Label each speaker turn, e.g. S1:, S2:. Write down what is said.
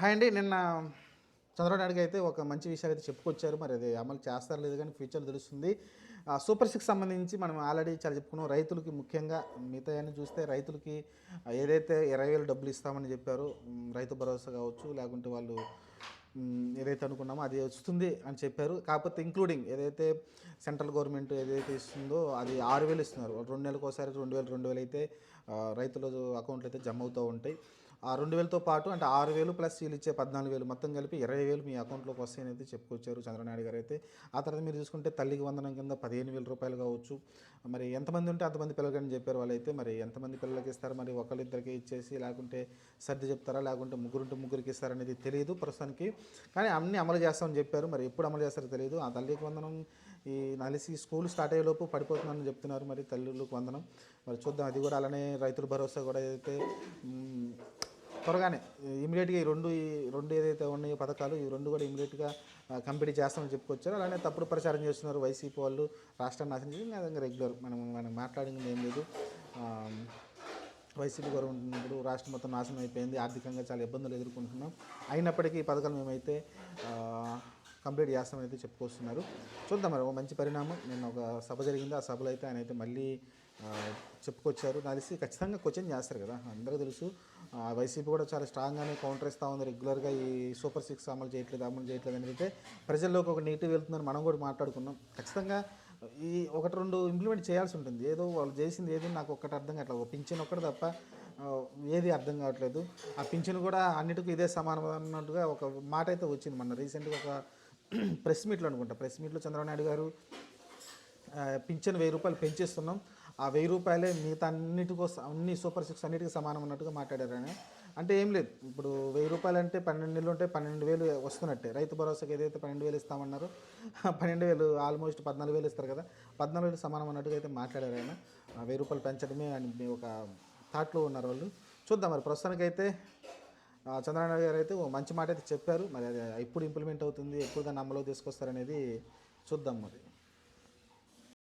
S1: Hi అండి. నిన్న చంద్రబాబు నాయుడుకి అయితే ఒక మంచి విషయాలు అయితే చెప్పుకొచ్చారు. మరి అది అమలు చేస్తారో లేదో కానీ ఫ్యూచర్‌లో తెలుస్తుంది. సూపర్ సిక్స్ సంబంధించి మనం ఆల్రెడీ చాలా చెప్పుకున్నాం. రైతులకి ముఖ్యంగా మిగతాయన్నీ చూస్తే రైతులకి ఏదైతే 20,000 డబ్బులు ఇస్తామని చెప్పారో, రైతు భరోసా కావచ్చు, లేకుంటే వాళ్ళు ఏదైతే అనుకున్నామో అది వస్తుంది అని చెప్పారు. కాకపోతే ఇంక్లూడింగ్ ఏదైతే సెంట్రల్ గవర్నమెంట్ ఏదైతే ఇస్తుందో అది 6,000 ఇస్తున్నారు. 2 నెలలకోసారి 2,000 అయితే రైతుల అకౌంట్లో అయితే జమ అవుతూ ఉంటాయి. ఆ 2,000తో పాటు అంటే 6,000 ప్లస్ వీళ్ళు ఇచ్చే 14,000 మొత్తం కలిపి 20,000 మీ అకౌంట్లోకి వస్తాయని అయితే చెప్పుకొచ్చారు చంద్రబాబు నాయుడు గారు అయితే. ఆ తర్వాత మీరు చూసుకుంటే తల్లికి వందనం కింద 15,000 కావచ్చు. మరి ఎంతమంది ఉంటే అంతమంది పిల్లలకని చెప్పారు వాళ్ళైతే. మరి ఎంతమంది పిల్లలకి ఇస్తారు, మరి ఒకళ్ళిద్దరికి ఇచ్చేసి లేకుంటే సర్ది చెప్తారా, లేకుంటే ముగ్గురుంటే ముగ్గురికి ఇస్తారనేది తెలియదు ప్రస్తుతానికి. కానీ అన్నీ అమలు చేస్తామని చెప్పారు. మరి ఎప్పుడు అమలు చేస్తారో తెలియదు. ఆ తల్లికి వందనం ఈ నలిసి స్కూల్ స్టార్ట్ అయ్యేలోపు పడిపోతుందని చెప్తున్నారు. మరి తల్లులకు వందనం మరి చూద్దాం. అది కూడా అలానే రైతుల భరోసా కూడా ఏదైతే త్వరగానే ఇమీడియట్గా ఈ రెండు ఏదైతే ఉన్నాయో పథకాలు, ఈ రెండు కూడా ఇమీడియట్గా కంప్లీట్ చేస్తామని చెప్పుకొచ్చారు. అలానే తప్పుడు ప్రచారం చేస్తున్నారు వైసీపీ వాళ్ళు, రాష్ట్రాన్ని నాశనం చేసి అది రెగ్యులర్ మనం మాట్లాడింది ఏం లేదు. వైసీపీ గవర్నమెంట్ ఉన్నప్పుడు రాష్ట్రం మొత్తం నాశనం అయిపోయింది, ఆర్థికంగా చాలా ఇబ్బందులు ఎదుర్కొంటున్నాం. అయినప్పటికీ ఈ పథకాలు మేమైతే కంప్లీట్ చేస్తామని అయితే చెప్పుకొస్తున్నారు. చూద్దాం. మరి ఒక మంచి పరిణామం. నిన్న ఒక సభ జరిగింది. ఆ సభలో అయితే ఆయన అయితే మళ్ళీ చెప్పుకొచ్చారు. తెలిసి ఖచ్చితంగా క్వశ్చన్ చేస్తారు కదా, అందరూ తెలుసు. వైసీపీ కూడా చాలా స్ట్రాంగ్గానే కౌంటర్ ఇస్తూ ఉంది. రెగ్యులర్గా ఈ సూపర్ సిక్స్ అమలు చేయట్లేదు అని అయితే ప్రజల్లోకి ఒక నెగిటివ్ వెళ్తుందని మనం కూడా మాట్లాడుకున్నాం. ఖచ్చితంగా ఈ 1-2 ఇంప్లిమెంట్ చేయాల్సి ఉంటుంది. ఏదో వాళ్ళు చేసింది ఏది నాకు ఒక్కటి అర్థం కావట్లేదు. ఒక పింఛన్ ఒక్కటి తప్ప ఏది అర్థం కావట్లేదు. ఆ పింఛన్ కూడా అన్నిటికీ ఇదే సమానం అన్నట్టుగా ఒక మాట అయితే వచ్చింది. మొన్న రీసెంట్గా ఒక ప్రెస్ మీట్లో చంద్రబాబు నాయుడు గారు పింఛన్ 1,000 రూపాయలు పెంచేస్తున్నాం, ఆ 1,000 రూపాయలే మిగతా అన్ని సూపర్ సిక్స్ అన్నిటికీ సమానం అన్నట్టుగా మాట్లాడారు ఆయన. అంటే ఏం లేదు, ఇప్పుడు 1,000 రూపాయలు అంటే 12 నెలలు ఉంటే 12,000 వస్తున్నట్టే. రైతు భరోసాకి ఏదైతే 12,000 ఇస్తామన్నారో 12,000 ఆల్మోస్ట్ 14,000 ఇస్తారు కదా, 14,000 సమానం అన్నట్టుగా అయితే మాట్లాడారు ఆయన. 1,000 రూపాయలు పెంచడమే అని ఒక థాట్లో ఉన్నారు వాళ్ళు. చూద్దాం. మరి ప్రస్తుతానికైతే చంద్రబాబు నాయుడు గారు అయితే ఓ మంచి మాట అయితే చెప్పారు. మరి అది ఎప్పుడు ఇంప్లిమెంట్ అవుతుంది, ఎప్పుడు దాన్ని అమలు తీసుకొస్తారనేది చూద్దాం మరి.